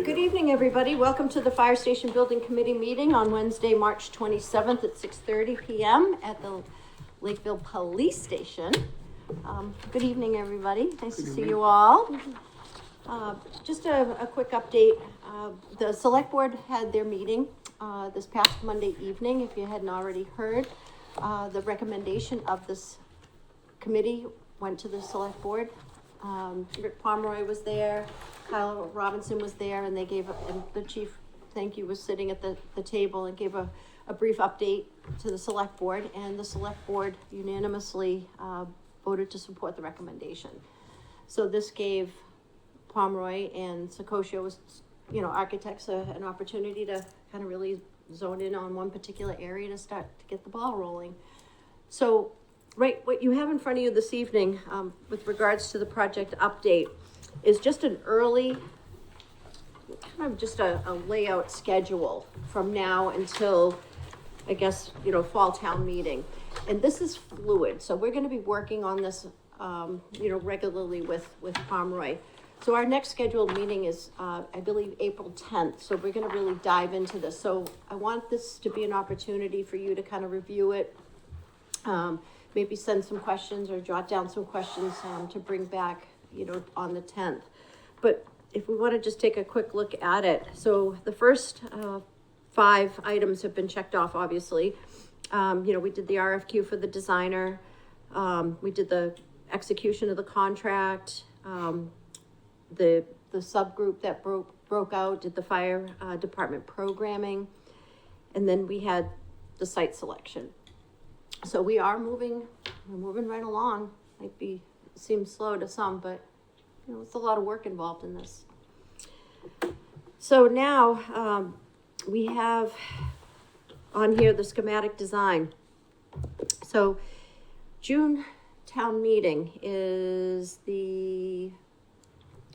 Good evening, everybody. Welcome to the Fire Station Building Committee meeting on Wednesday, March 27th at 6:30 p.m. at the Lakeville Police Station. Good evening, everybody. Nice to see you all. Just a quick update. The Select Board had their meeting this past Monday evening. If you hadn't already heard, the recommendation of this committee went to the Select Board. Rick Pomeroy was there, Kyle Robinson was there, and they gave, and the chief, thank you, was sitting at the table and gave a brief update to the Select Board, and the Select Board unanimously voted to support the recommendation. So this gave Pomeroy and Sakosha, architects, an opportunity to kind of really zone in on one particular area to start to get the ball rolling. So right, what you have in front of you this evening, with regards to the project update, is just an early, kind of just a layout schedule from now until, I guess, fall town meeting. And this is fluid, so we're gonna be working on this, regularly with Pomeroy. So our next scheduled meeting is, I believe, April 10th, so we're gonna really dive into this. So I want this to be an opportunity for you to kind of review it, maybe send some questions or jot down some questions to bring back, on the 10th. But if we want to just take a quick look at it. So the first 5 items have been checked off, obviously. We did the RFQ for the designer. We did the execution of the contract. The subgroup that broke out did the fire department programming. And then we had the site selection. So we're moving right along. Seems slow to some, but it's a lot of work involved in this. So now we have on here the schematic design. So June town meeting is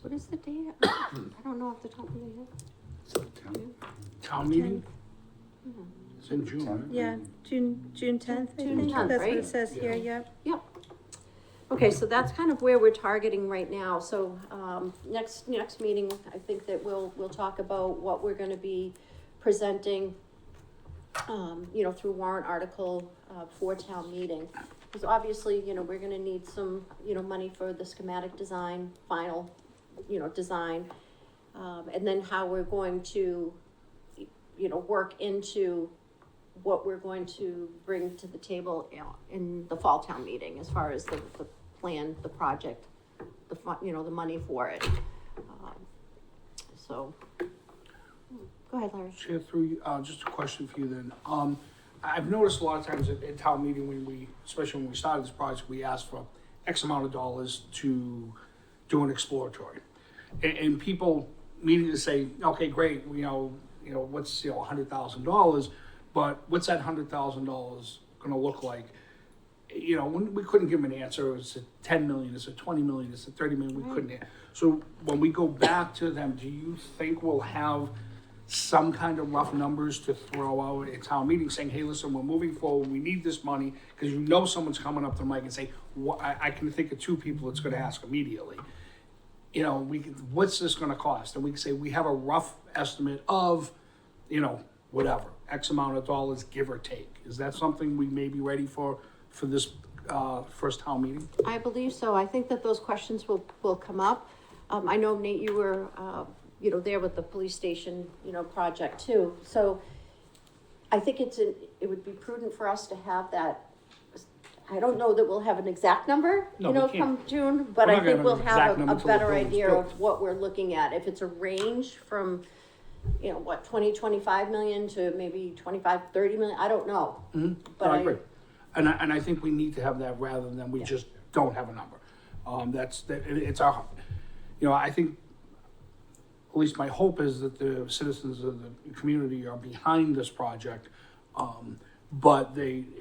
what is the date? I don't know off the top of my head. Town meeting? It's in June, right? Yeah, June 10th, I think. 10th, That's right? what it says here, yep. Yep. Okay, so that's kind of where we're targeting right now. So, next meeting, I think that we'll talk about what we're gonna be presenting, through warrant article, for town meeting. Because obviously, we're gonna need some, money for the schematic design, final, design. And then how we're going to, work into what we're going to bring to the table, in the fall town meeting, as far as the plan, the project, the money for it. So, go ahead, Larry. Chair, through, just a question for you then. I've noticed a lot of times at town meeting, especially when we started this project, we asked for X amount of dollars to do an exploratory. And people immediately say, okay, great, what's, $100,000, but what's that $100,000 gonna look like? When we couldn't give them an answer. Is it 10 million? Is it 20 million? Is it 30 million? We couldn't. So when we go back to them, do you think we'll have some kind of rough numbers to throw out at town meeting saying, hey, listen, we're moving forward. We need this money, because someone's coming up to Mike and say, I can think of 2 people that's going to ask immediately. What's this going to cost? And we can say, we have a rough estimate of, whatever, X amount of dollars, give or take. Is that something we may be ready for this first town meeting? I believe so. I think that those questions will come up. I know, Nate, you were, there with the police station, project too. So I think it would be prudent for us to have that. I don't know that we'll have an exact number, come June, but I think we'll have a better idea of what we're looking at. If it's a range from, 20, 25 million to maybe 25, 30 million, I don't know. Mm-hmm. But I agree. And I think we need to have that rather than we just don't have a number. It's our, I think, at least my hope is that the citizens of the community are behind this project. But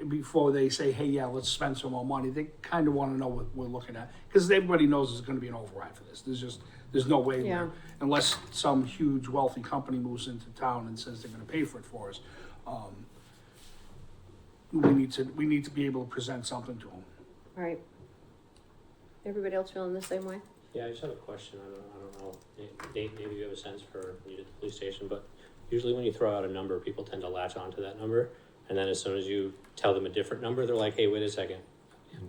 before they say, hey, yeah, let's spend some more money, they kind of want to know what we're looking at. Because everybody knows there's going to be an override for this. There's no way there, unless some huge wealthy company moves into town and says they're going to pay for it for us. We need to be able to present something to them. Right. Everybody else feeling the same way? Yeah, I just have a question. I don't know. Nate, maybe you have a sense for when you did the police station, but usually when you throw out a number, people tend to latch onto that number. And then as soon as you tell them a different number, they're like, hey, wait a second.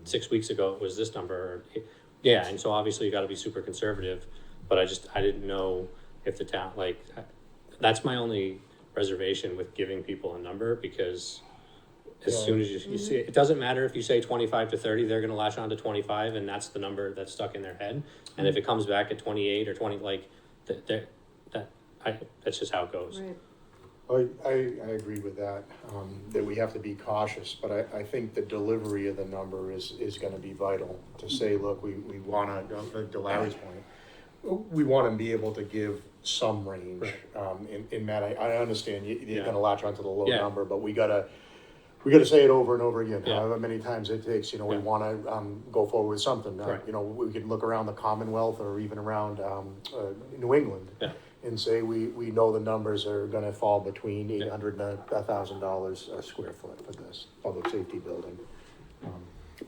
6 weeks ago, it was this number. Yeah, and so obviously you got to be super conservative. But I didn't know if the town, that's my only reservation with giving people a number, because as soon as you see it, it doesn't matter if you say 25 to 30, they're going to latch on to 25, and that's the number that's stuck in their head. And if it comes back at 28 or 20, that's just how it goes. Right. I agree with that, that we have to be cautious, but I think the delivery of the number is gonna be vital to say, look, we wanna, to Larry's point, we wanna be able to give some range. Right. In Matt, I understand you're gonna latch onto the low Yeah. number, but we gotta say it over and over again, Yeah. however many times it takes, we Yeah. wanna, go forward with something. Right. We can look around the Commonwealth or even around, New England. Yeah. And say, we know the numbers are gonna fall between $800 and $1,000 a square foot for this public safety building.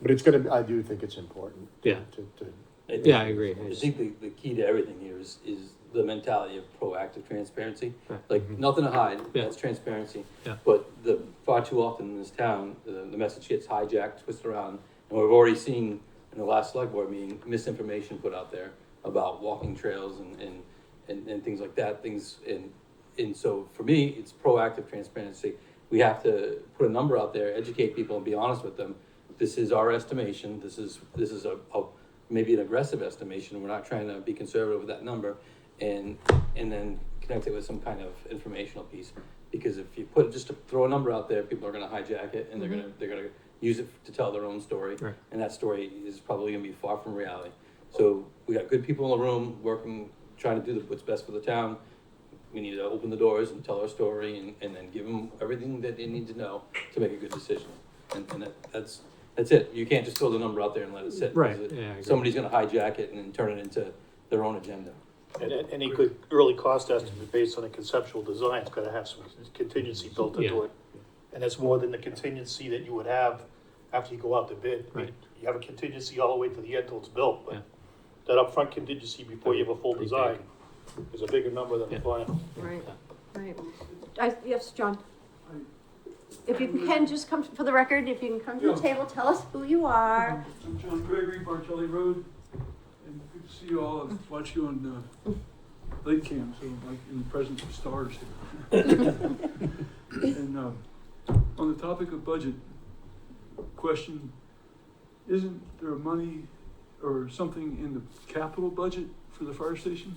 But I do think it's important. Yeah. To Yeah, I agree. I think the key to everything here is the mentality of proactive transparency. Right. Like, nothing to hide, Yeah. that's transparency. Yeah. But far too often in this town, the message gets hijacked, twisted around, and we've already seen in the last select board meeting, misinformation put out there about walking trails and things like that, and so for me, it's proactive transparency. We have to put a number out there, educate people and be honest with them. This is our estimation, this is a maybe an aggressive estimation, we're not trying to be conservative with that number, and then connect it with some kind of informational piece. Because if you just to throw a number out there, people are gonna hijack it, and they're gonna use it to tell their own story. Right. And that story is probably gonna be far from reality. So we got good people in the room working, trying to do what's best for the town. We need to open the doors and tell our story, and then give them everything that they need to know to make a good decision. And that's it. You can't just throw the number out there and let it sit. Right. Because Yeah, I agree. somebody's gonna hijack it and then turn it into their own agenda. And any good early cost estimate based on a conceptual design, it's gotta have some contingency built into Yeah. it. And that's more than the contingency that you would have after you go out to bid. Right. You have a contingency all the way to the end till it's built, Yeah. but that upfront contingency before you have a full Pretty design is a bigger number than the Yeah. final. Right, right. Yes, John? If you can, just come for the record, if you can come to the table, tell us who you are. I'm John Gregory, Bartelli Road, and good to see you all. I've watched you on LakeCAM, so like in the presence of stars here. And on the topic of budget, question, isn't there money or something in the capital budget for the fire station?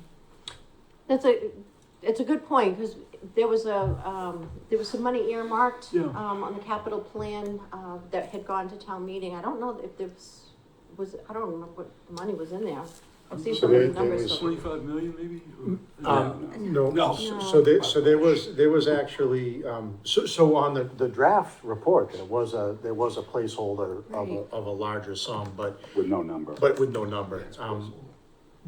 It's a good point, because there was some money earmarked, Yeah. on the capital plan, that had gone to town meeting. I don't know if there I don't remember what money was in there. I've seen So so many there numbers. was- 25 million maybe? No, No. so there was actually, so on the draft report, there was a placeholder Right. of a larger sum, but With no number. with no number.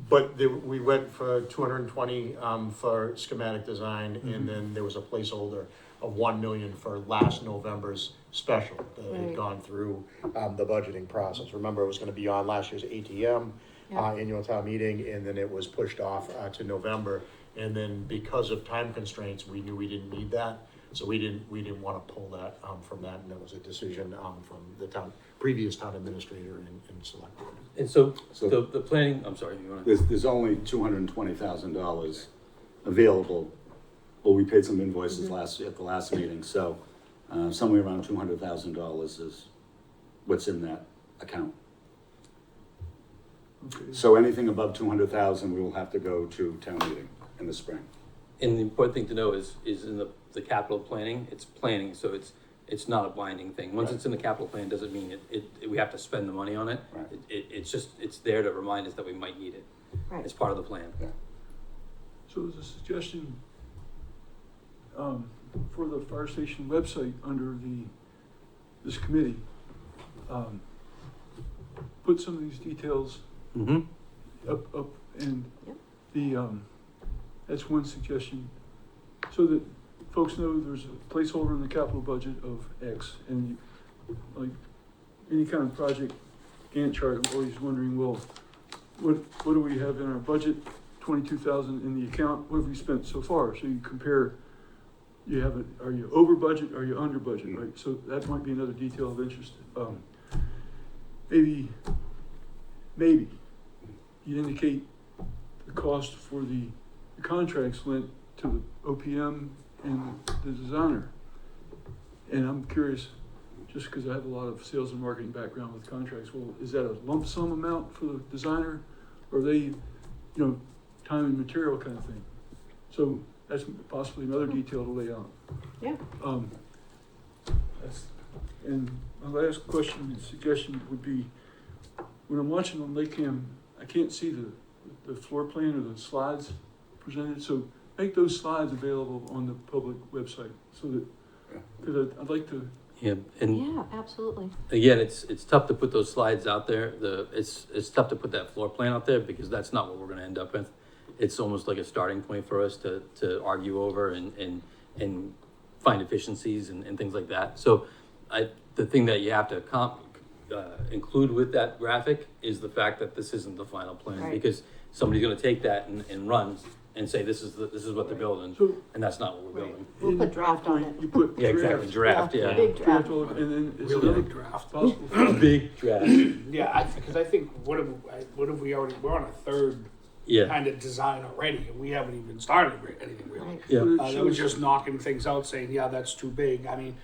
But we went for 220, for schematic design, and then there was a placeholder of 1 million for last November's special that Right. had gone through, the budgeting process. Remember, it was gonna be on last year's ATM, Yeah. annual town meeting, and then it was pushed off, to November. And then because of time constraints, we knew we didn't need that, so we didn't wanna pull that, from that, and that was a decision, from the previous town administrator and select board. And so, So- the planning, I'm sorry, you wanna? There's only $220,000 available. Well, we paid some invoices at the last meeting, so, somewhere around $200,000 is what's in that account. Okay. So anything above 200,000, we will have to go to town meeting in the spring. And the important thing to know is in the capital planning, it's planning, so it's not a binding thing. Once it's in the capital plan, doesn't mean we have to spend the money on it. Right. It's there to remind us that we might need it. Right. It's part of the plan. So there's a suggestion for the fire station website under this committee. Put some of these details Mm-hmm. up and Yep. that's one suggestion. So that folks know there's a placeholder in the capital budget of X, and like any kind of project Gantt chart, I'm always wondering, well, what do we have in our budget? 22,000 in the account, what have we spent so far? So you compare, are you over budget, are you under budget, right? So that might be another detail of interest. Maybe you indicate the cost for the contracts lent to the OPM and the designer. And I'm curious, just because I have a lot of sales and marketing background with contracts, well, is that a lump sum amount for the designer? Or are they, time and material kind of thing? So that's possibly another detail to lay out. Yeah. And my last question and suggestion would be, when I'm watching on LakeCAM, I can't see the floor plan or the slides presented, so make those slides available on the public website, so that, because I'd like to. Yeah, and Yeah, absolutely. again, it's tough to put those slides out there. It's tough to put that floor plan out there because that's not what we're gonna end up with. It's almost like a starting point for us to argue over and find efficiencies and things like that. So the thing that you have to include with that graphic is the fact that this isn't the final plan, Right. because somebody's gonna take that and run and say, this is what they're building, So- and that's not what we're building. We'll put draft on it. You put Yeah, exactly, draft, yeah. Big draft. Draft, and then it's Really another big draft. possible. Big draft. Yeah, because I think, what have we already, we're on a third Yeah, kind of design already, and we haven't even started anything really. Right. yeah. That was just knocking things out, saying, yeah, that's too big. I mean,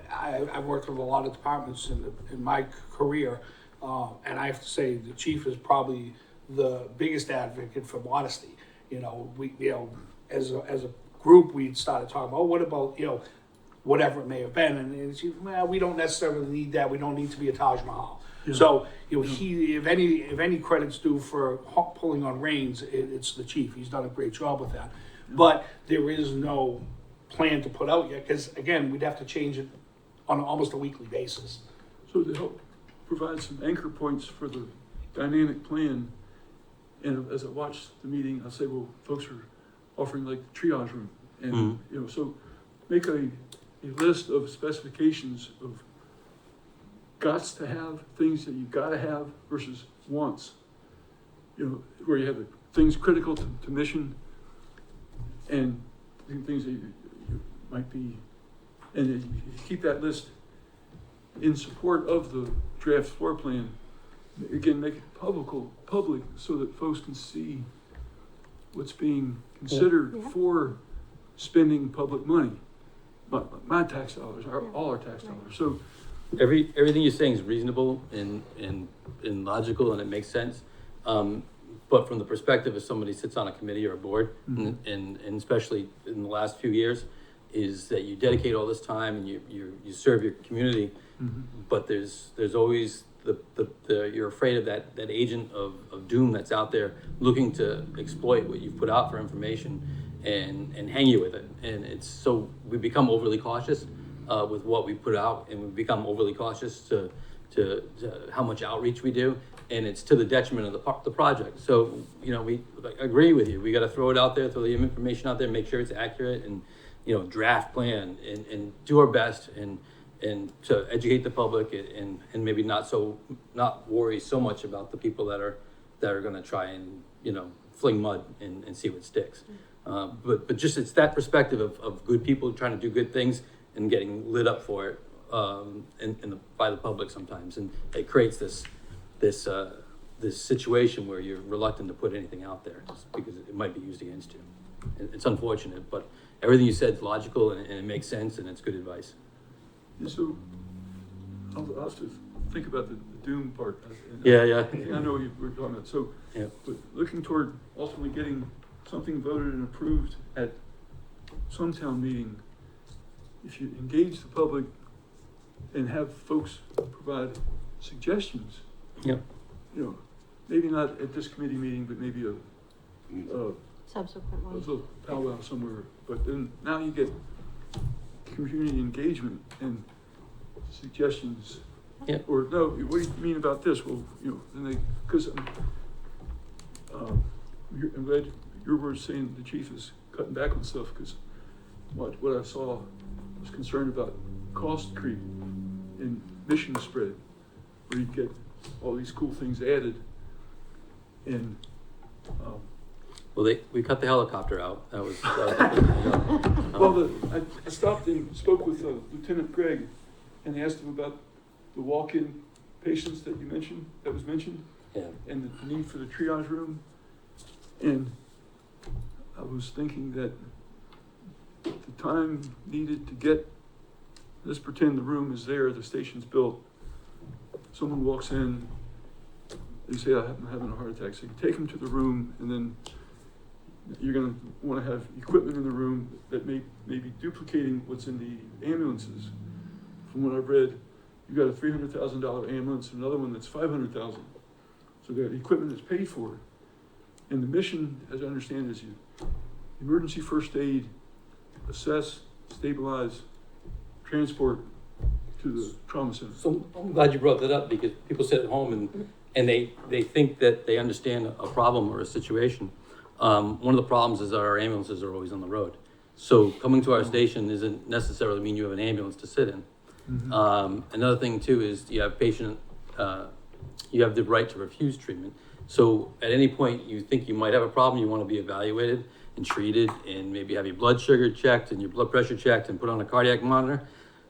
I've worked with a lot of departments in my career, and I have to say, the chief is probably the biggest advocate for modesty. As a group, we started talking about, what about, whatever it may have been, and it's, well, we don't necessarily need that. We don't need to be a Taj Mahal. Yeah. So, if any credit's due for pulling on reins, it's the chief. He's done a great job with that. But there is no plan to put out yet, because again, we'd have to change it on almost a weekly basis. So to help provide some anchor points for the dynamic plan, and as I watch the meeting, I'll say, well, folks are offering like the triage room. And, so make a list of specifications of gots to have, things that you gotta have versus wants. Where you have the things critical to mission and things that you might be, and then you keep that list in support of the draft floor plan. Again, make it public so that folks can see what's being considered Yeah. for spending public money. My tax dollars, all our tax dollars. So Everything you're saying is reasonable and logical, and it makes sense. But from the perspective of somebody who sits on a committee or a board, and especially in the last few years, is that you dedicate all this time and you serve your community, but there's always you're afraid of that agent of doom that's out there looking to exploit what you've put out for information and hang you with it. And it's so we become overly cautious with what we put out, and we become overly cautious to how much outreach we do, and it's to the detriment of the project. So we agree with you. We got to throw it out there, throw the information out there, make sure it's accurate, and draft plan and do our best and to educate the public and maybe not worry so much about the people that are going to try and fling mud and see what sticks. But just it's that perspective of good people trying to do good things and getting lit up for it by the public sometimes, and it creates this situation where you're reluctant to put anything out there just because it might be used against you. It's unfortunate, but everything you said is logical and it makes sense, and it's good advice. Yeah, so I'll have to think about the doom part. Yeah. I know what you were talking about. So, Yeah. but looking toward ultimately getting something voted and approved at some town meeting, if you engage the public and have folks provide suggestions, Yep. Maybe not at this committee meeting, but maybe a Subsequent a ones. little powwow somewhere. But then now you get community engagement and suggestions. Yeah. Or no, what do you mean about this? Well, then because I'm glad your words saying the chief is cutting back on stuff, because what I saw was concerned about cost creep and mission spread, where you get all these cool things added And, Well, we cut the helicopter out. That was I stopped and spoke with Lieutenant Gregg and asked him about the walk-in patients that was mentioned, yeah. and the need for the triage room. And I was thinking that the time needed to get, let's pretend the room is there, the station's built. Someone walks in, they say, I'm having a heart attack. So you take them to the room, and then you're gonna wanna have equipment in the room that may be duplicating what's in the ambulances. From what I've read, you got a $300,000 ambulance, and another one that's $500,000. So the equipment is paid for. And the mission, as I understand, is you emergency first aid, assess, stabilize, transport to the trauma center. So I'm glad you brought that up, because people sit at home and they think that they understand a problem or a situation. One of the problems is that our ambulances are always on the road. So coming to our station doesn't necessarily mean you have an ambulance to sit in. Another thing too is you have you have the right to refuse treatment. So at any point you think you might have a problem, you want to be evaluated and treated and maybe have your blood sugar checked and your blood pressure checked and put on a cardiac monitor,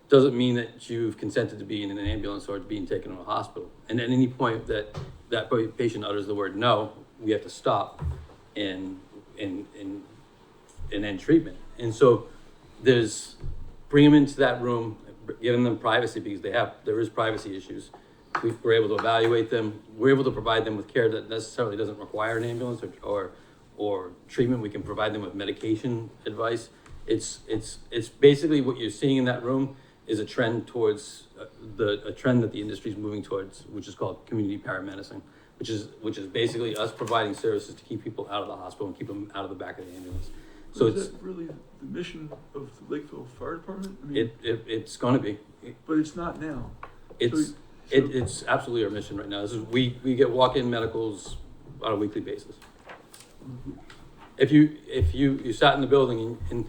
doesn't mean that you've consented to be in an ambulance or being taken to a hospital. And at any point that patient utters the word no, we have to stop and end treatment. And so there's bring them into that room, giving them privacy, because there is privacy issues. We're able to evaluate them. We're able to provide them with care that necessarily doesn't require an ambulance or treatment. We can provide them with medication advice. It's basically what you're seeing in that room is a trend towards a trend that the industry is moving towards, which is called community paramedicine, which is basically us providing services to keep people out of the hospital and keep them out of the back of the ambulance. So is that really the mission of the Lakeville Fire Department? I mean, it's going to be, but it's not now. It's absolutely our mission right now. This is we get walk-in medicals on a weekly basis. If you sat in the building and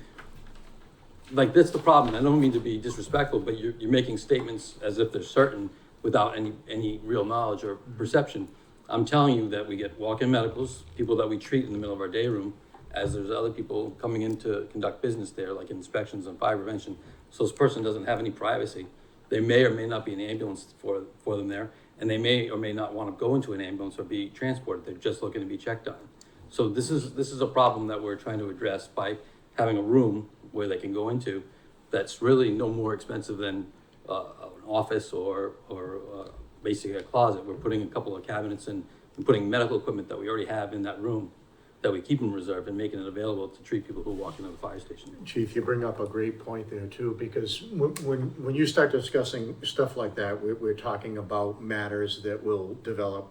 like, that's the problem. I don't mean to be disrespectful, but you're making statements as if they're certain without any real knowledge or perception. I'm telling you that we get walk-in medicals, people that we treat in the middle of our day room, as there's other people coming in to conduct business there, like inspections and fire prevention. So this person doesn't have any privacy. There may or may not be an ambulance for them there, and they may or may not want to go into an ambulance or be transported. They're just looking to be checked on. So this is a problem that we're trying to address by having a room where they can go into that's really no more expensive than an office or basically a closet. We're putting a couple of cabinets in and putting medical equipment that we already have in that room that we keep in reserve and making it available to treat people who walk into the fire station. Chief, you bring up a great point there too, because when you start discussing stuff like that, we're talking about matters that will develop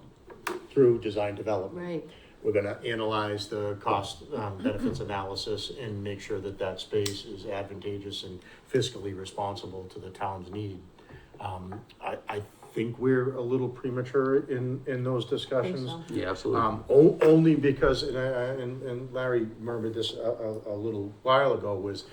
through design development. Right. We're gonna analyze the cost benefits analysis and make sure that space is advantageous and fiscally responsible to the town's need. I think we're a little premature in those discussions. I think so. Yeah, absolutely. Only because, and Larry murmured this a little while ago, was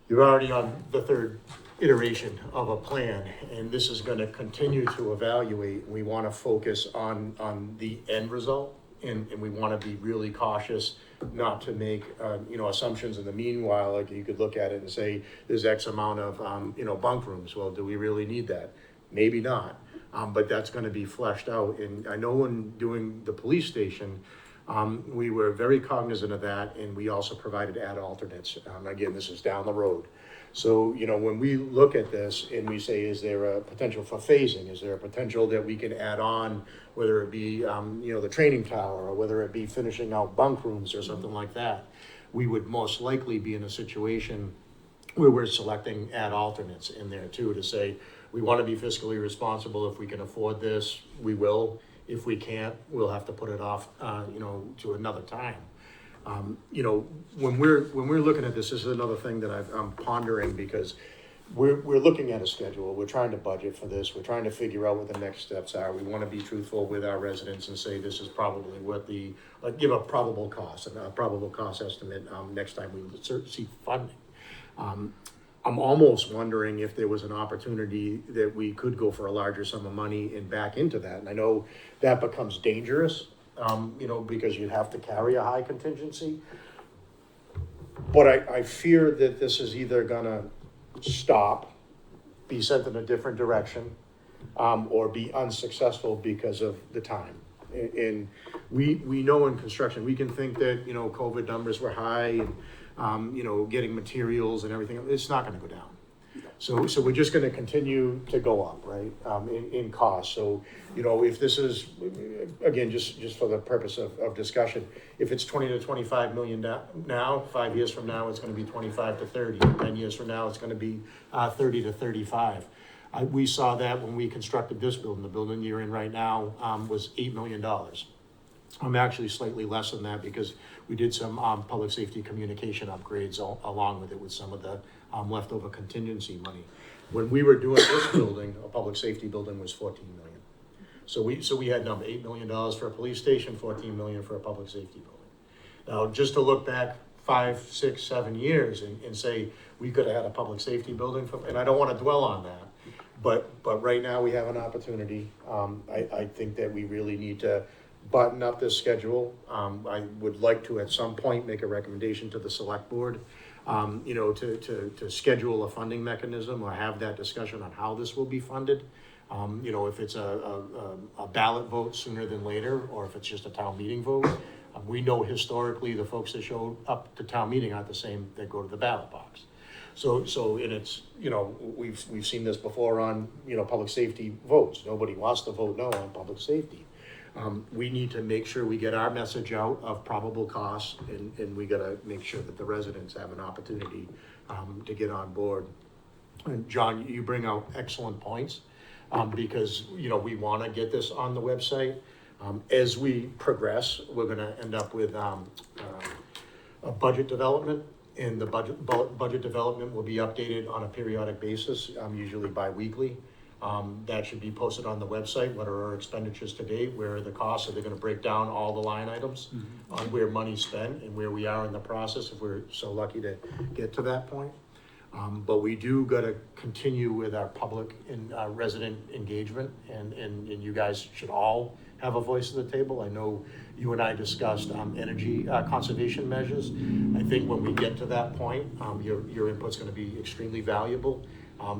you're already on the third iteration of a plan, and this is going to continue to evaluate. We want to focus on the end result, and we want to be really cautious not to make assumptions in the meanwhile. Like, you could look at it and say there's X amount of bunk rooms. Well, do we really need that? Maybe not, but that's going to be fleshed out. And I know when doing the police station, we were very cognizant of that, and we also provided ad alternates. Again, this is down the road. So, when we look at this and we say, is there a potential for phasing? Is there a potential that we can add on, whether it be, the training tower, or whether it be finishing out bunk rooms or something like that? We would most likely be in a situation where we're selecting ad alternates in there too, to say, we want to be fiscally responsible. If we can afford this, we will. If we can't, we'll have to put it off, to another time. When we're looking at this is another thing that I'm pondering, because we're looking at a schedule. We're trying to budget for this. We're trying to figure out what the next steps are. We want to be truthful with our residents and say this is probably what give a probable cost and a probable cost estimate next time we seek funding. I'm almost wondering if there was an opportunity that we could go for a larger sum of money and back into that. And I know that becomes dangerous, you know, because you'd have to carry a high contingency. But I fear that this is either gonna stop, be sent in a different direction, or be unsuccessful because of the time. And we know in construction, we can think that, you know, COVID numbers were high and, you know, getting materials and everything, it's not gonna go down. So we're just gonna continue to go up, right, in cost. So, you know, if this is, again, just for the purpose of discussion, if it's 20 to 25 million now, 5 years from now, it's gonna be 25 to 30. 10 years from now, it's gonna be 30 to 35. We saw that when we constructed this building. The building you're in right now was $8 million. I'm actually slightly less than that because we did some public safety communication upgrades along with it with some of the leftover contingency money. When we were doing this building, a public safety building was 14 million. So we had number $8 million for a police station, 14 million for a public safety building. Now, just to look back 5, 6, 7 years and say we could have had a public safety building and I don't want to dwell on that, but right now we have an opportunity. I think that we really need to button up this schedule. I would like to at some point make a recommendation to the select board, you know, to schedule a funding mechanism or have that discussion on how this will be funded. You know, if it's a ballot vote sooner than later, or if it's just a town meeting vote. We know historically the folks that show up to town meeting aren't the same that go to the ballot box. So, and it's, you know, we've seen this before on, you know, public safety votes. Nobody wants to vote no on public safety. We need to make sure we get our message out of probable costs, and we gotta make sure that the residents have an opportunity to get on board. And John, you bring out excellent points, because, you know, we wanna get this on the website. As we progress, we're gonna end up with a budget development, and the budget development will be updated on a periodic basis, usually bi-weekly. That should be posted on the website. What are our expenditures to date? Where are the costs? Are they gonna break down all the line items on where money's spent and where we are in the process if we're so lucky to get to that point? But we do gotta continue with our public and resident engagement, and you guys should all have a voice at the table. I know you and I discussed energy conservation measures. I think when we get to that point, your input's gonna be extremely valuable.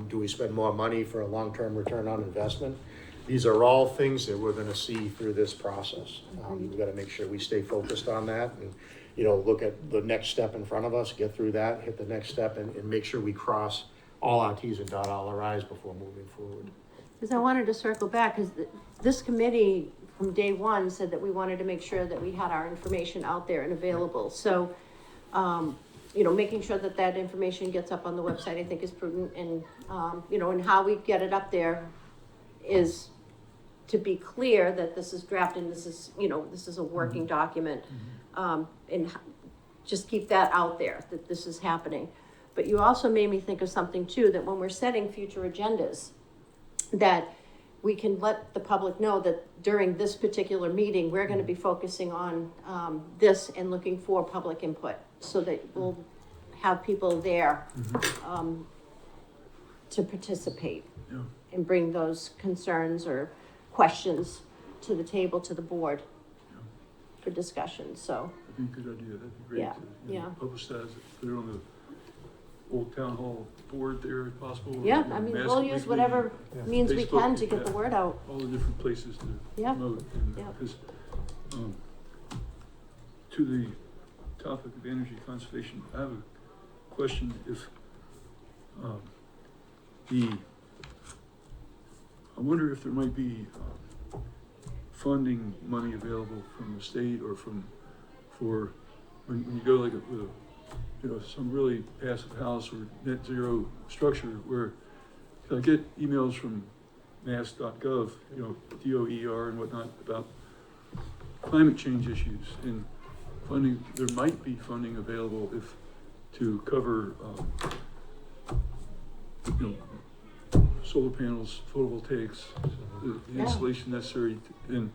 Do we spend more money for a long-term return on investment? These are all things that we're gonna see through this process. We've gotta make sure we stay focused on that and, you know, look at the next step in front of us, get through that, hit the next step, and make sure we cross all our Ts and dot all our Is before moving forward. Because I wanted to circle back, because this committee from day one said that we wanted to make sure that we had our information out there and available. So, you know, making sure that that information gets up on the website, I think is prudent. And, you know, and how we get it up there is to be clear that this is drafted and this is, you know, this is a working document. And just keep that out there, that this is happening. But you also made me think of something too, that when we're setting future agendas, that we can let the public know that during this particular meeting, we're gonna be focusing on this and looking for public input, so that we'll have people there to participate and bring those concerns or questions to the table, to the board for discussion, so. I think good idea, that'd be great. Yeah, to, you know, yeah. Publish that, put it on the old town hall board there if possible. or, Yeah, you know, I mean, mass we'll use weekly, whatever means we Facebook, can to get the yeah. word out. all the different places to Yeah. promote. Yeah. Because, to the topic of energy conservation, I have a question. If I wonder if there might be funding money available from the state or for when you go like with you know, some really passive house or net zero structure where I get emails from mass.gov, you know, DOER and whatnot about climate change issues and funding. There might be funding available if to cover, you know, solar panels, photovoltaics, the Yeah. installation necessary, and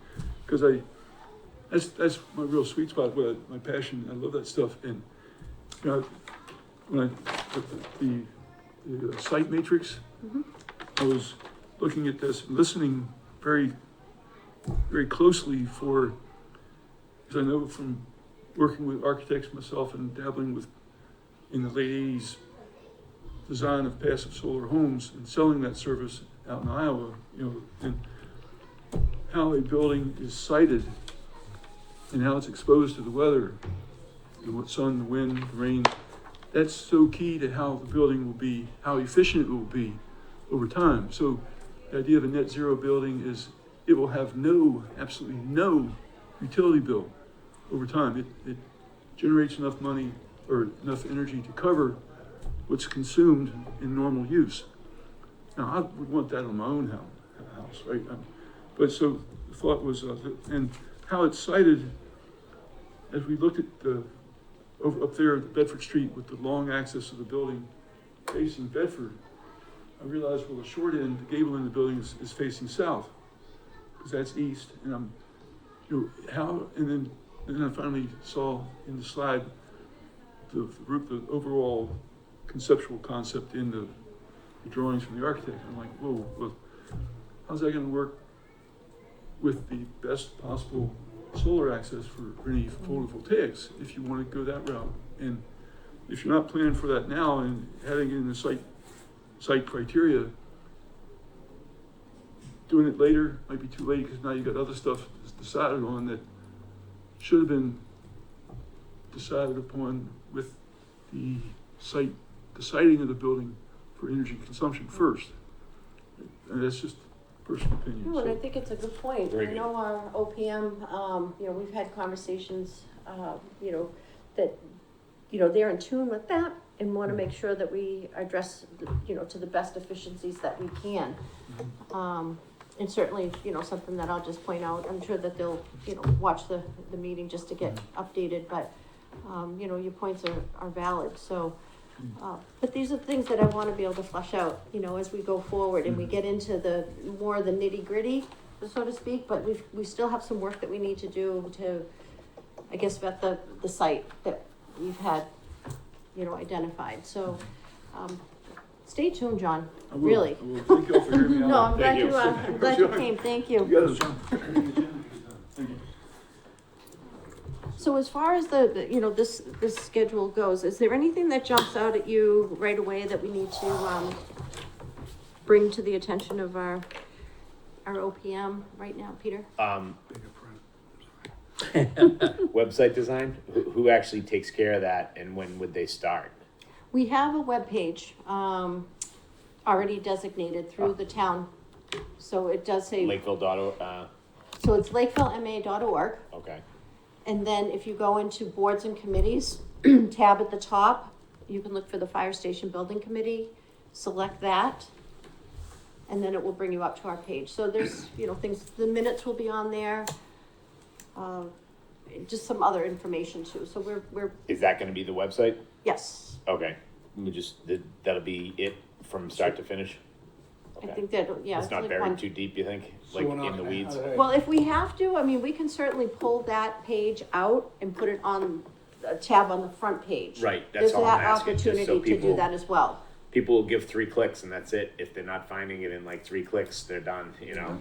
because that's my real sweet spot, my passion. I love that stuff, and you know, when the site matrix, I was looking at this, listening very, very closely for because I know from working with architects myself and dabbling with, in the late 80s, design of passive solar homes and selling that service out in Iowa, you know, and how a building is sited and how it's exposed to the weather, the sun, the wind, the rain. That's so key to how the building will be, how efficient it will be over time. So the idea of a net zero building is it will have absolutely no utility bill over time. It generates enough money or enough energy to cover what's consumed in normal use. Now, I would want that on my own house, right? But so the thought was, and how it's sited, as we looked at over up there at Bedford Street with the long axis of the building facing Bedford, I realized, well, the short end, the gable end of the building is facing south, because that's east. And I'm, you know, and then I finally saw in the slide the overall conceptual concept in the drawings from the architect. I'm like, whoa, well, how's that going to work with the best possible solar access for any photovoltaics if you want to go that route? And if you're not planning for that now and having it in the site criteria, doing it later might be too late, because now you've got other stuff decided on that should have been decided upon with the siting of the building for energy consumption first. And that's just personal opinion. No, and I think it's a good point. Very I good. know our OPM, you know, we've had conversations, you know, that, you know, they're in tune with that and want to make sure that we address, you know, to the best efficiencies that we can. And certainly, you know, something that I'll just point out, I'm sure that they'll, you know, watch the meeting just to get updated, but, you know, your points are valid, so. But these are things that I want to be able to flesh out, you know, as we go forward and we get into the more the nitty gritty, so to speak, but we still have some work that we need to do to, I guess, vet the site that we've had, you know, identified, so, stay tuned, John, I will. really. I will. Thank you all for hearing me out. No, I'm glad Thank I'm glad you came, thank you. You got it. Thank you. So as far as you know, this schedule goes, is there anything that jumps out at you right away that we need to, bring to the attention of our OPM right now, Peter? Bigger print. Website design, who actually takes care of that, and when would they start? We have a webpage, already designated through the town. So it does say, so it's lakevillema.org. Okay, And then if you go into boards and committees, tab at the top, you can look for the Fire Station Building Committee, select that, and then it will bring you up to our page. So there's, you know, things, the minutes will be on there, just some other information too. So we're, is that gonna be the website? yes, Okay, that'll be it from start to finish? I Okay. think that, yeah. It's not like buried one- too deep, you think, So like we're not in the gonna- weeds? Well, if we have to, I mean, we can certainly pull that page out and put it on a tab on the front page. Right, that's all I'm There's that asking, just so opportunity to do people- that as well. People will give 3 clicks and that's it. If they're not finding it in like 3 clicks, they're done, you know?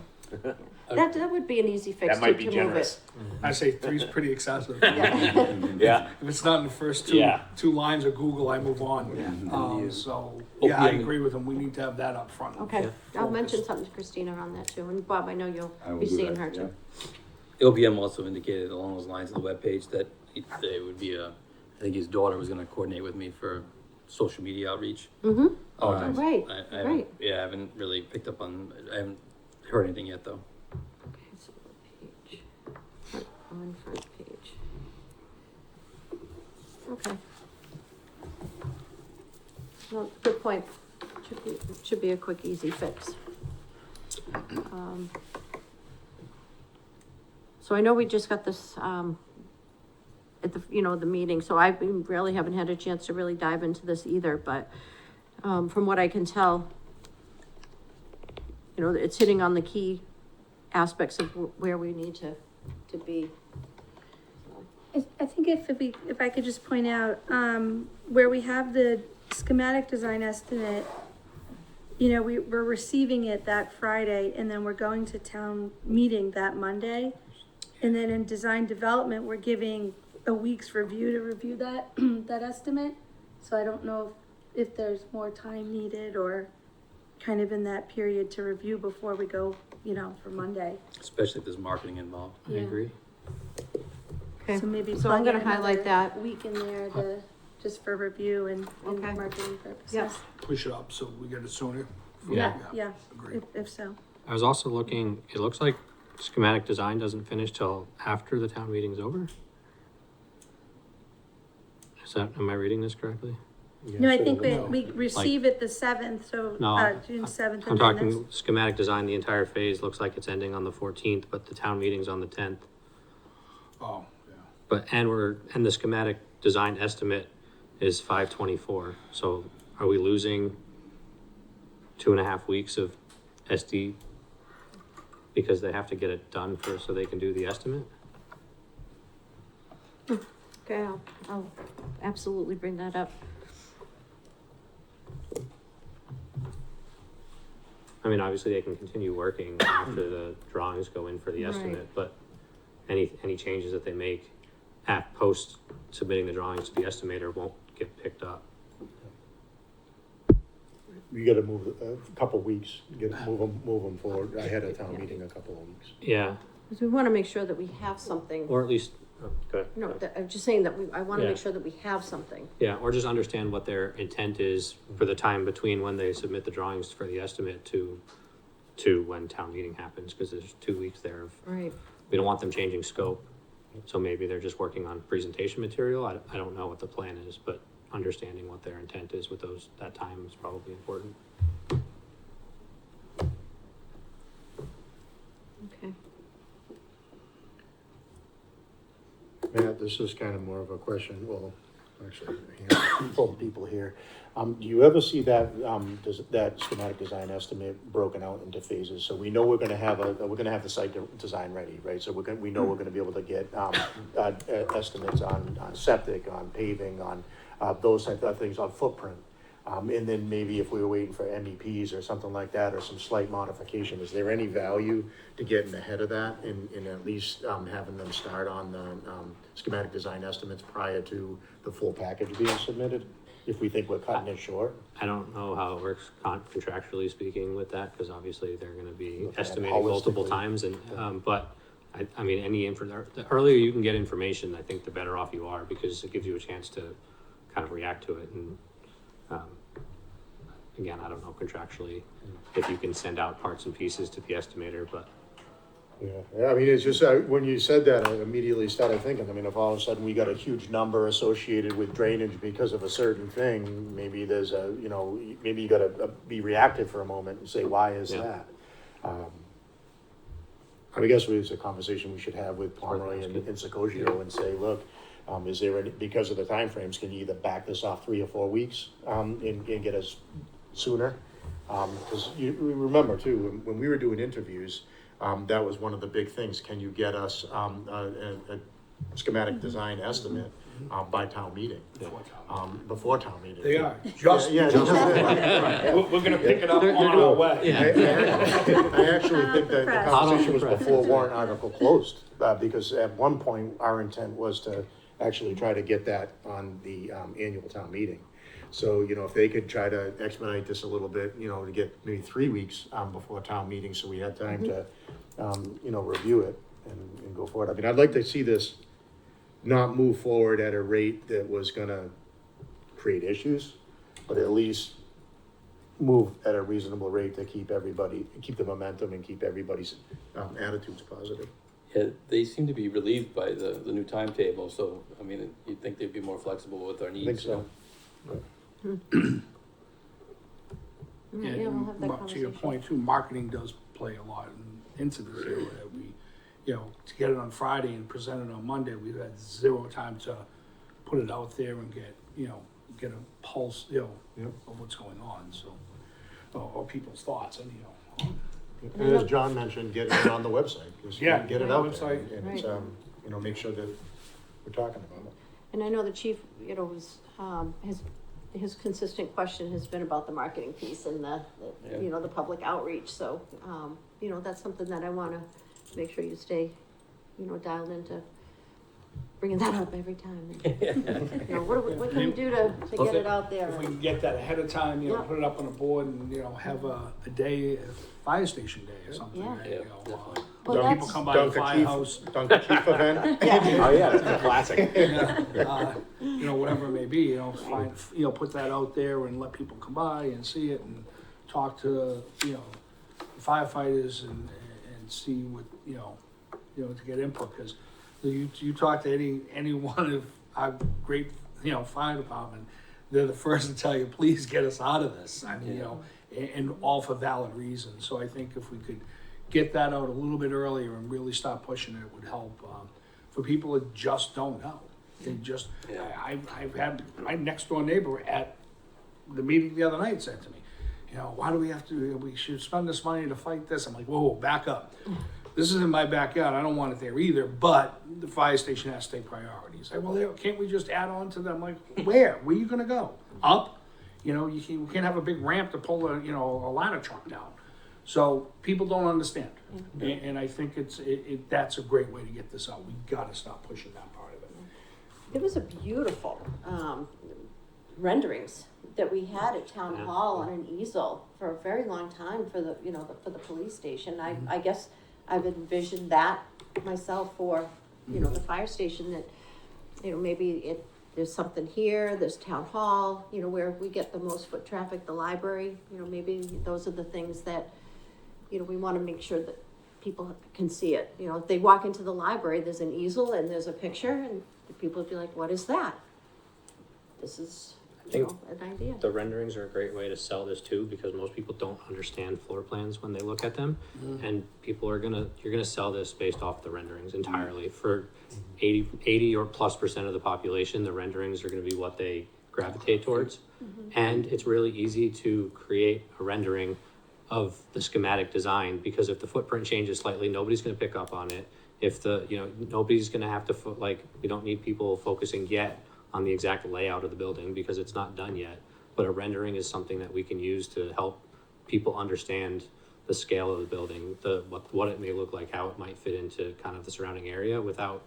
That would be an easy fix That might be to move generous. it. I say 3's pretty excessive. Yeah. Yeah. If it's not in the first Yeah. two lines of Google, I move on. So, yeah, I agree with them. We need to have that up front. Okay, I'll mention Focused. something to Christina on that too, and Bob, I know I you'll will be do seeing that, her too. yeah. OPM also indicated along those lines on the webpage that they would be I think his daughter was gonna coordinate with me for social media outreach. Mm-hmm, Oh, nice. right, I right. yeah, I haven't really picked up on, I haven't heard anything yet though. Okay, so page, front page. Okay. Well, good point. Should be a quick, easy fix. So I know we just got this, at the, you know, the meeting, so I really haven't had a chance to really dive into this either, but, from what I can tell, you know, it's hitting on the key aspects of where we need to be. I think if I could just point out, where we have the schematic design estimate, you know, we're receiving it that Friday and then we're going to town meeting that Monday. And then in design development, we're giving a week's review to review that, that estimate. So I don't know if there's more time needed or kind of in that period to review before we go, you know, for Monday. Especially if there's marketing involved. I Yeah. agree. Okay, So maybe so I'm plug gonna in highlight another that. week in there to, just for review and Okay. marketing purposes. Yep. Push it up so we get it sooner. Yeah, Agreed. if so. I was also looking, it looks like schematic design doesn't finish till after the town meeting's over. Am I reading this correctly? No, I think No. we receive it the 7th, so, No, June 7th. I'm and then talking schematic design, the entire phase looks like it's ending on the 14th, but the town meeting's on the 10th. Oh, yeah. But, and the schematic design estimate is 5/24, so are we losing 2.5 weeks of SD? Because they have to get it done first so they can do the estimate? Okay, I'll absolutely bring that up. I mean, obviously they can continue working after the drawings go in for the Right. estimate, but any changes that they make at post submitting the drawings to the estimator won't get picked up. You gotta move a couple weeks, move them forward ahead of town meeting a couple of weeks. Yeah, Because we wanna make sure that we have something. or at least, go ahead. No, I'm just saying that I wanna Yeah. make sure that we have something. Yeah, or just understand what their intent is for the time between when they submit the drawings for the estimate to when town meeting happens, because there's 2 weeks there of, Right. we don't want them changing scope. So maybe they're just working on presentation material. I don't know what the plan is, but understanding what their intent is with that time is probably important. Okay. Matt, this is kind of more of a question, well, actually, both people here. Do you ever see that, that schematic design estimate broken out into phases? So we know we're gonna have the site design ready, right? So we know we're gonna be able to get, estimates on septic, on paving, on, those type of things, on footprint. And then maybe if we were waiting for MEPs or something like that, or some slight modification, is there any value to getting ahead of that and at least, having them start on the, schematic design estimates prior to the full package being submitted? If we think we're cutting it short? I don't know how it works contractually speaking with that, because obviously they're gonna be Looking at it estimating multiple holistically. times and, but I mean, the earlier you can get information, I think the better off you are, because it gives you a chance to kind of react to it and, again, I don't know contractually if you can send out parts and pieces to the estimator, but Yeah, I mean, it's just, when you said that, I immediately started thinking, I mean, if all of a sudden we got a huge number associated with drainage because of a certain thing, maybe there's maybe you gotta be reactive for a moment and say, why is Yeah. that? I guess it's a conversation we should have with Pomeroy and Secogio and say, look, is there any, because of the timeframes, can you either back this off 3 or 4 weeks, and get us sooner? Cause you remember too, when we were doing interviews, that was one of the big things. Can you get us a schematic design estimate by town meeting? Before town meeting. They are, just, Yeah, we're gonna pick it up on our way. I actually think that the Press. conversation was before warrant article closed, because at one point, our intent was to actually try to get that on the annual town meeting. So, if they could try to expedite this a little bit, to get maybe 3 weeks before town meeting, so we had time to, review it and go forward. I mean, I'd like to see this not move forward at a rate that was gonna create issues, but at least move at a reasonable rate to keep the momentum and keep everybody's attitudes positive. Yeah, they seem to be relieved by the new timetable, so, I mean, you'd think they'd be more flexible with our needs. I think so. Yeah, we'll have that To your conversation. point too, marketing does play a lot into this area. We, to get it on Friday and present it on Monday, we've had zero time to put it out there and get a pulse, of what's going on, so, or people's thoughts, and, And as John mentioned, getting it on the website, just Yeah, get it on out the there, website. and it's, make sure that we're talking about it. And I know the chief, was, his consistent question has been about the marketing piece and the public outreach, so, that's something that I wanna make sure you stay dialed into bringing that up every time. What can we do to get it out there? If we can get that ahead of time, Yeah. put it up on a board and, have a day, a fire station day or something, Yeah. right? Yeah, People definitely. come by the firehouse, Dunker Chief event. Oh, yeah, that's a classic. whatever it may be, put that out there and let people come by and see it and talk to, firefighters and see what, to get input, because you talk to any one of our great, fire department, they're the first to tell you, please get us out of this. I mean, and all for valid reasons. So I think if we could get that out a little bit earlier and really start pushing it, it would help, for people that just don't know. They just, I've had my next door neighbor at the meeting the other night said to me, why do we should spend this money to fight this? I'm like, whoa, back up. This is in my backyard. I don't want it there either, but the fire station has to take priority. He's like, well, can't we just add on to them? I'm like, where are you going to go? Up? We can't have a big ramp to pull a ladder truck down. So people don't understand. And I think that's a great way to get this out. We got to stop pushing that part of it. It was a beautiful renderings that we had at town hall on an easel for a very long time for the for the police station. I guess I've envisioned that myself for the fire station, that maybe there's something here, there's town hall, where we get the most foot traffic, the library, maybe those are the things that we want to make sure that people can see it. If they walk into the library, there's an easel and there's a picture, and people would be like, what is that? This is an idea. The renderings are a great way to sell this too, because most people don't understand floor plans when they look at them. And people you're gonna sell this based off the renderings entirely. For 80 or plus % of the population, the renderings are gonna be what they gravitate towards. And it's really easy to create a rendering of the schematic design, because if the footprint changes slightly, nobody's gonna pick up on it. If nobody's gonna have to we don't need people focusing yet on the exact layout of the building, because it's not done yet. But a rendering is something that we can use to help people understand the scale of the building, what it may look like, how it might fit into kind of the surrounding area without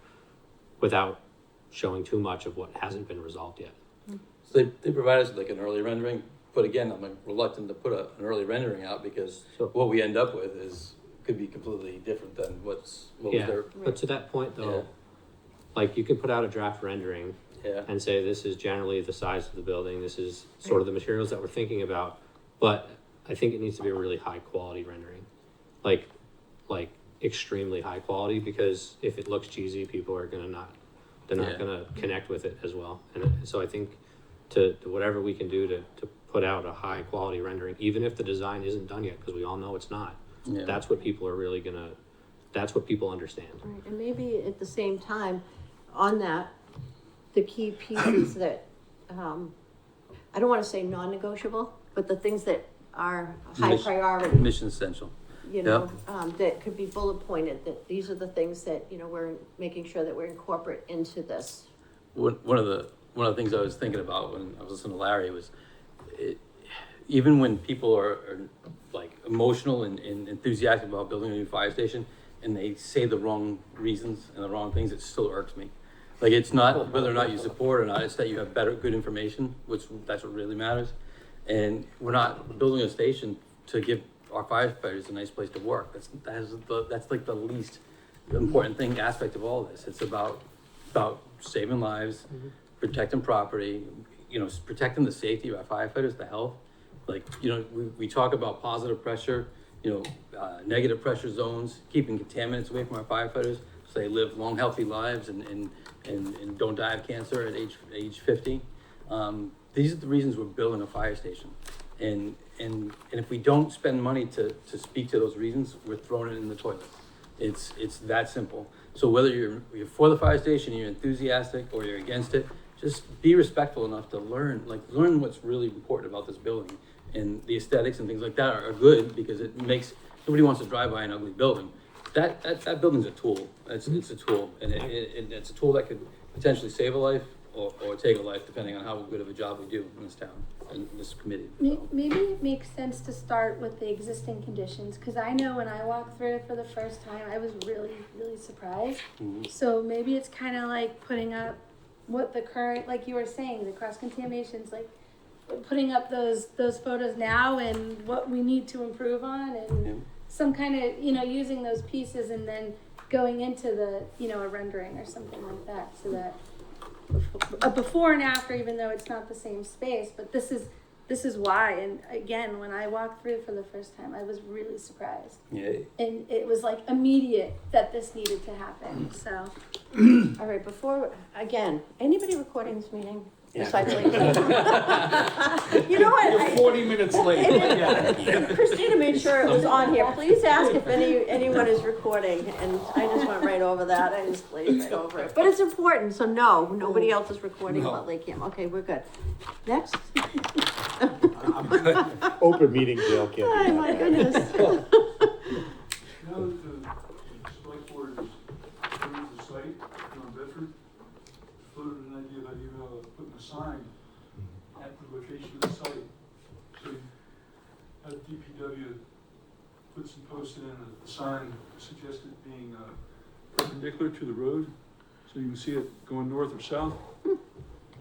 showing too much of what hasn't been resolved yet. So they provide us like an early rendering, but again, I'm reluctant to put an early rendering out, because what we end up with could be completely different than what was there. But to that point though, like you could put out a draft rendering and say, this is generally the size of the building, this is sort of the materials that we're thinking about, but I think it needs to be a really high quality rendering, like extremely high quality, because if it looks cheesy, people are not gonna connect with it as well. And so I think to whatever we can do to put out a high quality rendering, even if the design isn't done yet, because we all know it's not, that's what people are really that's what people understand. Right. And maybe at the same time, on that, the key pieces that, I don't want to say non-negotiable, but the things that are high priority, Mission essential. that could be bullet pointed, that these are the things that, we're making sure that we're incorporate into this. One of the things I was thinking about when I was listening to Larry was, even when people are like emotional and enthusiastic about building a new fire station, and they say the wrong reasons and the wrong things, it still irks me. Like, it's not whether or not you support or not, it's that you have good information, that's what really matters. And we're not building a station to give our firefighters a nice place to work. That's like the least important aspect of all of this. It's about saving lives, protecting property, protecting the safety of our firefighters, the health. Like, we talk about positive pressure, negative pressure zones, keeping contaminants away from our firefighters, so they live long, healthy lives and don't die of cancer at age 50. These are the reasons we're building a fire station. And if we don't spend money to speak to those reasons, we're throwing it in the toilet. It's that simple. So whether you're for the fire station, you're enthusiastic, or you're against it, just be respectful enough to learn what's really important about this building. And the aesthetics and things like that are good, because nobody wants to drive by an ugly building. That building's a tool. It's a tool, and it's a tool that could potentially save a life, or take a life, depending on how good of a job we do in this town and this committee. So. Maybe it makes sense to start with the existing conditions, because I know when I walked through it for the first time, I was really, really surprised. Mhm. So maybe it's kind of like putting up what the current, like you were saying, the cross contaminations, like putting up those photos now and what we need to improve on, and Yeah. some kind of, using those pieces and then going into the, a rendering or something like that, so that a before and after, even though it's not the same space, but this is why. And again, when I walked through for the first time, I was really surprised. Yeah. And it was like immediate that this needed to happen, so. All right, before, again, anybody recording this meeting? Yeah. Besides Lakeville? You know what? You're 40 minutes late. Yeah. Christina made sure it was on here. Please ask if anyone is recording, and I just went right over that. I just glazed right over it. But it's important, so no, nobody else is recording about LakeCAM. Okay, we're good. Next. I'm good. Open meeting jail can't Oh, be my that bad. goodness. Now that the select board has approved the site on Bedford, floated an idea about you putting a sign at the location of the site. So you have DPW put some posts in, a sign suggested being perpendicular to the road, so you can see it going north or south,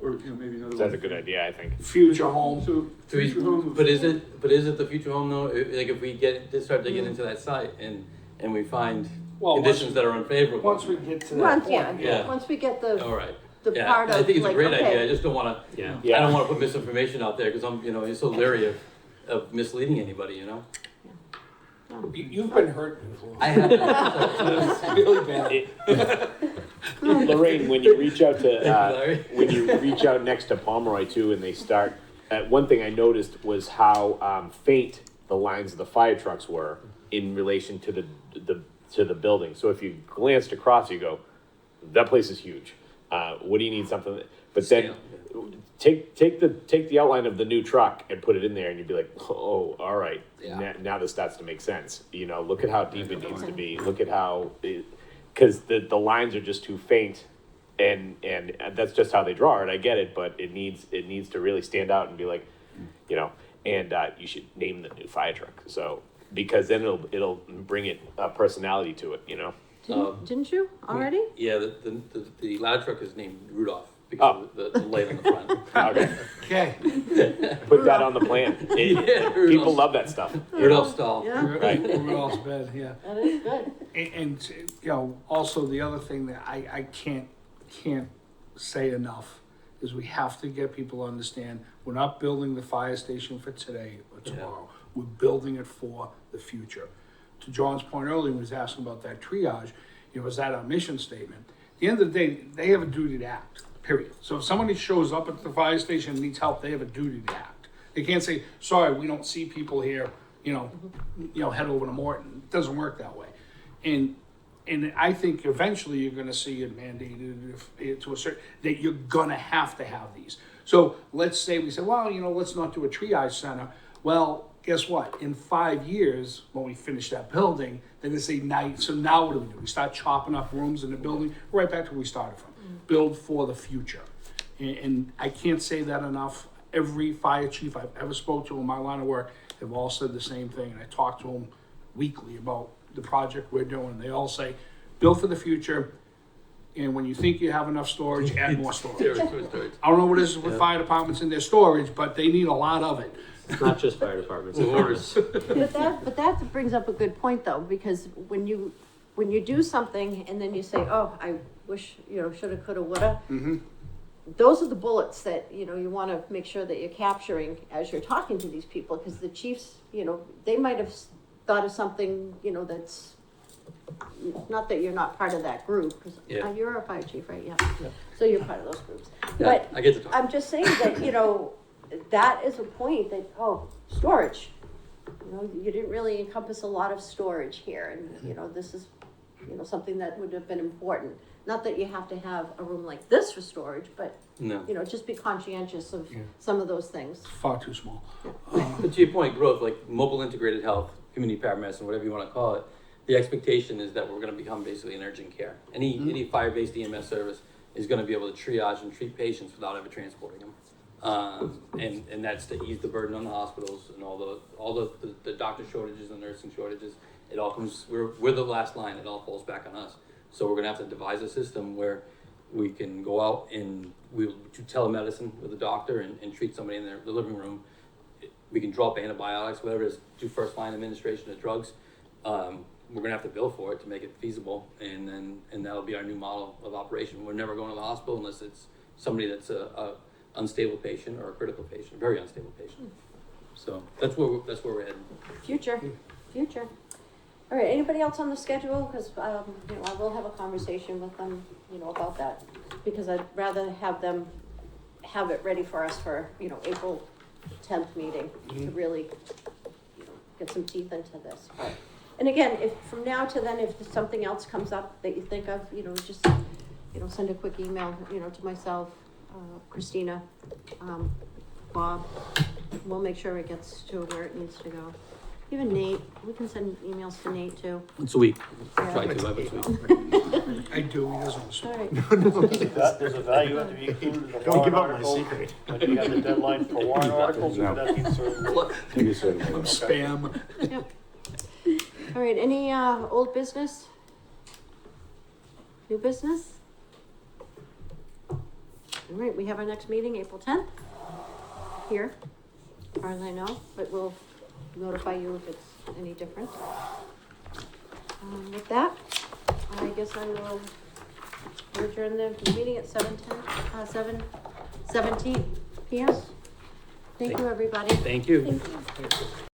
or maybe another one. That's a good idea, I think. Future home. So future home. But is it the future home though? Like if we start digging into that site and we find Well, conditions that are unfavorable. Once we get to that Once, point. Yeah. once we get the All right. the part of I think it's like, a great idea. I okay, just don't want to. Yeah. I don't want to put misinformation out there because I'm you're so leery of misleading anybody. You've been hurt before. I have. Really bad. Lorraine, when you reach out to, Larry. when you reach out next to Pomeroy too, and they start, one thing I noticed was how, faint the lines of the fire trucks were in relation to the building. So if you glanced across, you go, that place is huge. What do you need something, but then take the outline of the new truck and put it in there and you'd be like, oh, all right. Yeah. Now this starts to make sense. Look at how deep it needs to be. Look at how, because the lines are just too faint, and that's just how they draw it. I get it, but it needs to really stand out and be like, and you should name the new fire truck. So because then it'll bring it personality to it. didn't you already? Yeah, the ladder truck is named Rudolph because of the light on the front. Okay, Okay. put that on the plan. Yeah, People Rudolph. love that stuff. Rudolph stall. Yeah, Right. We're all bed, yeah. that is good. And also the other thing that I can't say enough is we have to get people to understand, we're not building the fire station for today or tomorrow. We're building it for the future. To John's point earlier, when he was asking about that triage, is that our mission statement? At the end of the day, they have a duty to act, period. So if somebody shows up at the fire station and needs help, they have a duty to act. They can't say, sorry, we don't see people here, head over to Morton. It doesn't work that way. And I think eventually you're gonna see it mandated to a certain, that you're gonna have to have these. So let's say we say, well, let's not do a triage center. Well, guess what? In 5 years, when we finish that building, they're gonna say, so now what do? We start chopping up rooms in the building, right back to where we started from. Build for the future. And I can't say that enough. Every fire chief I've ever spoke to in my line of work have all said the same thing. And I talk to them weekly about the project we're doing. They all say, build for the future. And when you think you have enough storage, add more storage. I don't know what it is with fire departments in their storage, but they need a lot of it. It's not just fire departments. Orders. But that brings up a good point though, because when you do something and then you say, oh, I wish, shoulda, coulda, woulda. Those are the bullets that, you want to make sure that you're capturing as you're talking to these people, because the chiefs, they might have thought of something, that's, not that you're not part of that group, because you're a fire chief, right? Yeah. So you're part of those groups. Yeah, But I get to talk. I'm just saying that, that is a point that, storage. You didn't really encompass a lot of storage here, and, this is, something that would have been important. Not that you have to have a room like this for storage, but, No. just be conscientious of some of those things. Far too small. But to your point, growth, like mobile integrated health, community paramedicine, whatever you want to call it, the expectation is that we're going to become basically an urgent care. Any fire-based EMS service is gonna be able to triage and treat patients without ever transporting them. And that's to ease the burden on the hospitals and all the doctor shortages and nursing shortages. It all comes, we're the last line, it all falls back on us. So we're gonna have to devise a system where we can go out and we'll do telemedicine with a doctor and treat somebody in their living room. We can drop antibiotics, whatever it is, do first line administration of drugs. We're gonna have to bill for it to make it feasible, and that'll be our new model of operation. We're never going to the hospital unless it's somebody that's a unstable patient or a critical patient, a very unstable patient. So that's where we're heading. Future. All right, anybody else on the schedule? Because, you know, I will have a conversation with them, you know, about that. Because I'd rather have them have it ready for us for, you know, April 10th meeting to really, you know, get some teeth into this. But, and again, if from now to then, if something else comes up that you think of, you know, just, you know, send a quick email, you know, to myself, Christina, Bob. We'll make sure it gets to where it needs to go. Even Nate, we can send emails to Nate too. Once a week. Yeah. Try to, every week. I do, he doesn't listen. All right. There's a value to be included in the Don't give warrant up my article. secret. When you have the deadline for warrant articles, No. that needs to. Maybe so. I'm spam. Yep. All right, any, old business? New business? All right, we have our next meeting, April 10th, here, as far as I know, but we'll notify you if it's any different. With that, I guess I will adjourn the meeting at 7:17 PM. Thank you, everybody. Thank you. Thank you.